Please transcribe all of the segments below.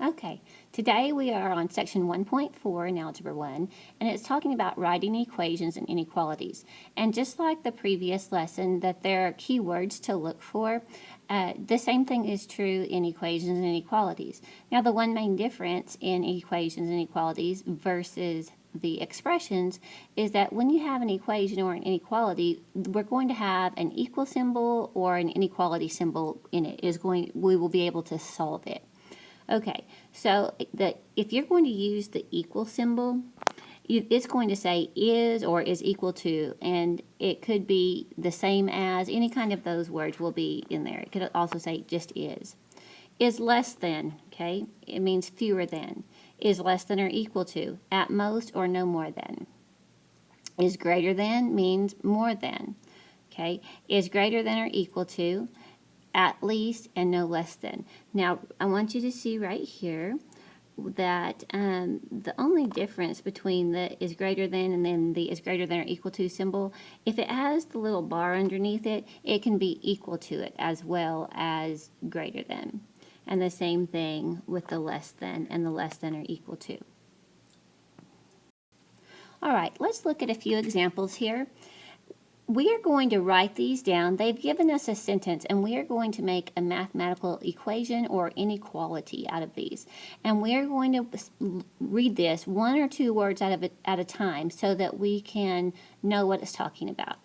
Okay, today we are on section 1.4 in Algebra 1, and it's talking about writing equations and inequalities. And just like the previous lesson that there are keywords to look for, the same thing is true in equations and inequalities. Now, the one main difference in equations and inequalities versus the expressions is that when you have an equation or an inequality, we're going to have an equal symbol or an inequality symbol in it. We will be able to solve it. Okay, so if you're going to use the equal symbol, it's going to say is or is equal to, and it could be the same as, any kind of those words will be in there. It could also say just is. Is less than, okay, it means fewer than. Is less than or equal to, at most or no more than. Is greater than means more than, okay. Is greater than or equal to, at least and no less than. Now, I want you to see right here that the only difference between the is greater than and then the is greater than or equal to symbol, if it has the little bar underneath it, it can be equal to it as well as greater than. And the same thing with the less than and the less than or equal to. All right, let's look at a few examples here. We are going to write these down. They've given us a sentence, and we are going to make a mathematical equation or inequality out of these. And we are going to read this one or two words out of it at a time so that we can know what it's talking about.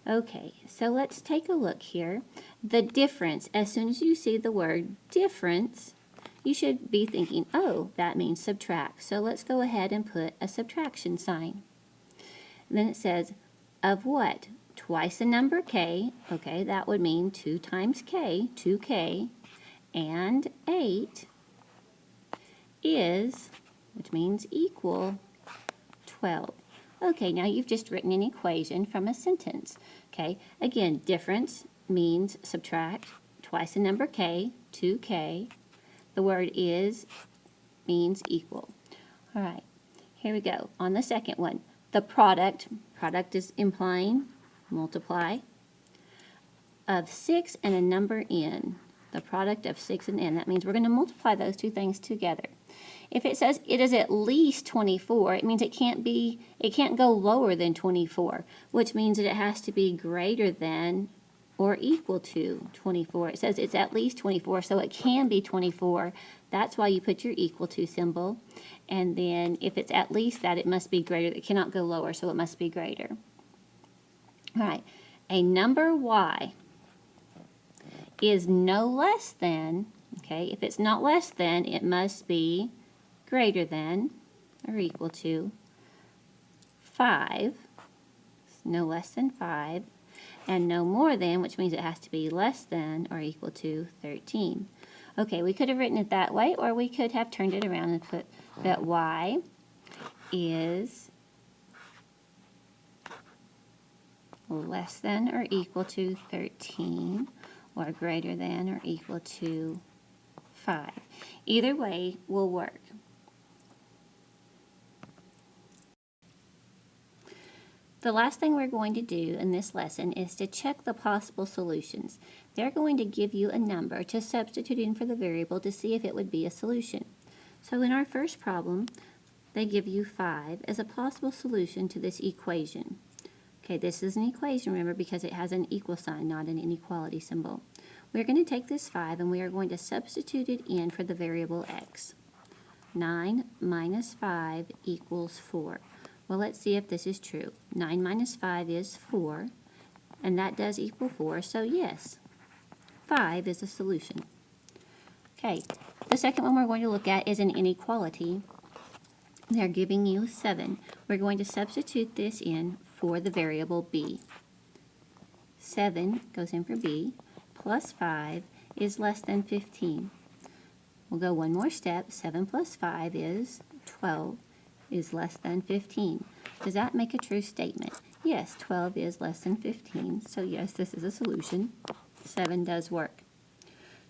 Okay, so let's take a look here. The difference, as soon as you see the word difference, you should be thinking, oh, that means subtract. So let's go ahead and put a subtraction sign. And then it says, of what? Twice the number k, okay, that would mean 2 times k, 2k, and 8 is, which means equal, 12. Okay, now you've just written an equation from a sentence, okay. Again, difference means subtract, twice the number k, 2k, the word is means equal. All right, here we go. On the second one, the product is implying multiply, of 6 and a number n. The product of 6 and n. That means we're going to multiply those two things together. If it says it is at least 24, it means it can't go lower than 24, which means that it has to be greater than or equal to 24. It says it's at least 24, so it can be 24. That's why you put your equal to symbol. And then if it's at least that, it must be greater. It cannot go lower, so it must be greater. All right, a number y is no less than, okay, if it's not less than, it must be greater than or equal to 5, no less than 5, and no more than, which means it has to be less than or equal to 13. Okay, we could have written it that way, or we could have turned it around and put that y is less than or equal to 13, or greater than or equal to 5. Either way will work. The last thing we're going to do in this lesson is to check the possible solutions. They're going to give you a number to substitute in for the variable to see if it would be a solution. So in our first problem, they give you 5 as a possible solution to this equation. Okay, this is an equation, remember, because it has an equal sign, not an inequality symbol. We're going to take this 5 and we are going to substitute it in for the variable x. 9 minus 5 equals 4. Well, let's see if this is true. 9 minus 5 is 4, and that does equal 4, so yes, 5 is a solution. Okay, the second one we're going to look at is an inequality. They're giving you 7. We're going to substitute this in for the variable b. 7 goes in for b, plus 5 is less than 15. We'll go one more step. 7 plus 5 is 12, is less than 15. Does that make a true statement? Yes, 12 is less than 15, so yes, this is a solution. 7 does work.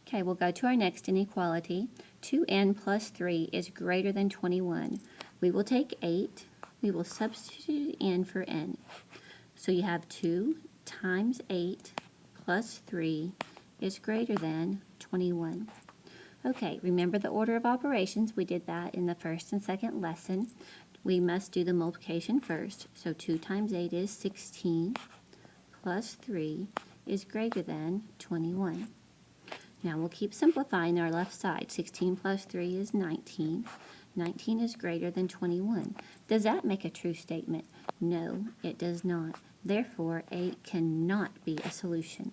Okay, we'll go to our next inequality. 2n plus 3 is greater than 21. We will take 8. We will substitute in for n. So you have 2 times 8 plus 3 is greater than 21. Okay, remember the order of operations. We did that in the first and second lesson. We must do the multiplication first. So 2 times 8 is 16, plus 3 is greater than 21. Now we'll keep simplifying our left side. 16 plus 3 is 19. 19 is greater than 21. Does that make a true statement? No, it does not. Therefore, 8 cannot be a solution.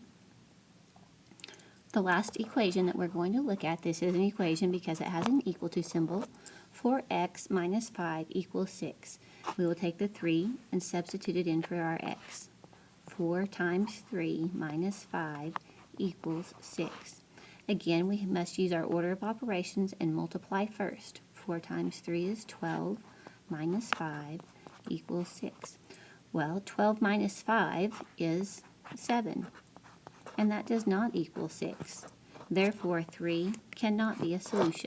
The last equation that we're going to look at, this is an equation because it has an equal to symbol. 4x minus 5 equals 6. We will take the 3 and substitute it in for our x. 4 times 3 minus 5 equals 6. Again, we must use our order of operations and multiply first. 4 times 3 is 12, minus 5 equals 6. Well, 12 minus 5 is 7, and that does not equal 6. Therefore, 3 cannot be a solution.